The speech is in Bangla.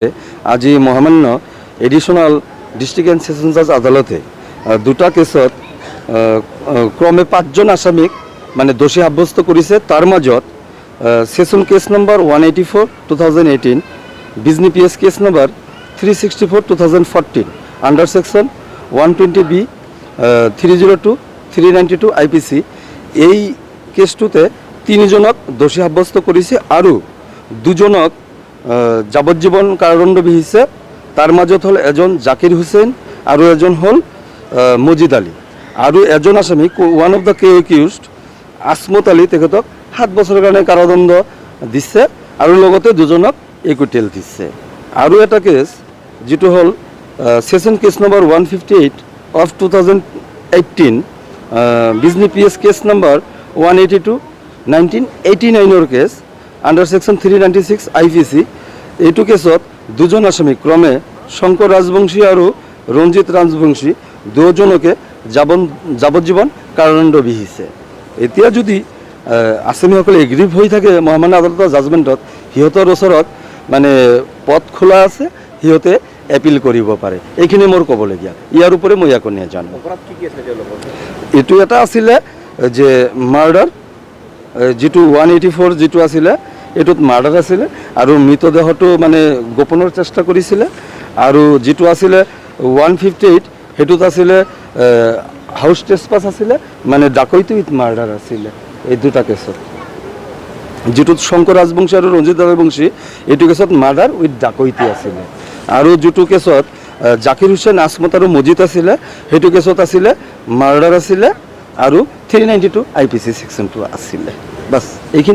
আজি মহামান্য এডিশনাল ডিস্ট্রিক্ট এন্ড সেশন জাজ আদালতে দুটা কেছত ক্রমে 5 জন আসামিক মানে দোষী সাব্যস্ত করেছে। তার মাজত session case number 184 2018, Bijni PS case number 364 2014 under section 120B 302 392 IPC. এই কেসটুতে 3 জনক দোষী সাব্যস্ত করেছে আর 2 জনক যাবজ্জীবন কারাদণ্ড বিহিছে। তার মাজত হল এজন জাকির হুসেন আর এজন হল মজিদ আলী। আর এজন আসামি one of the accused Asmat Ali তেখেতক 7 বছরের কারণে কারাদণ্ড দিচ্ছে আর লগতে 2 জনক ইকুইটেল দিচ্ছে। আর এটা কেস যেটো হল session case number 158 of 2018, Bijni PS case number 182 1989 case under section 396 IPC. এইটো কেছত 2 জন আসামি ক্রমে শঙ্কর রাজবংশী আর রঞ্জিত রাজবংশী 2 জনকে যাবজ্জীবন কারাদণ্ড বিহিছে। এতিয়া যদি আসামিসকলে এগ্রিভ হৈ থাকে মহামান্য আদালতৰ জাজমেণ্টত, সিহঁতৰ ওচৰত মানে পথ খোলা আছে, সিহঁতে এপিল কৰিব পাৰে। এইখিনি মোৰ ক'বলগীয়া। ইয়াৰ উপৰে মই একো নাজানো। এইটো এটা আছিলে যে মাৰ্ডাৰ, যেটো 184 যেটো আছিলে এইটোত মাৰ্ডাৰ আছিলে আৰু মৃতদেহটো মানে গোপনৰ চেষ্টা কৰিছিলে। আৰু যেটো আছিলে 158 সেইটোত আছিলে হাউচ ট্ৰেছপাছ আছিলে, মানে ডাকৈতি উইথ মাৰ্ডাৰ আছিলে। এই দুটা কেছত যেটোত শংকৰ ৰাজবংশী আৰু ৰঞ্জিত ৰাজবংশী এইটো কেছত মাৰ্ডাৰ উইথ ডাকৈতি আছিলে। আৰু যেটো কেছত জাকিৰ হুছেইন আসমত আৰু মজিদ আছিলে সেইটো কেছত আছিলে মাৰ্ডাৰ আছিলে আৰু 392 আইপিসি সেকশন 2 আছিলে। বাস এইখিনি।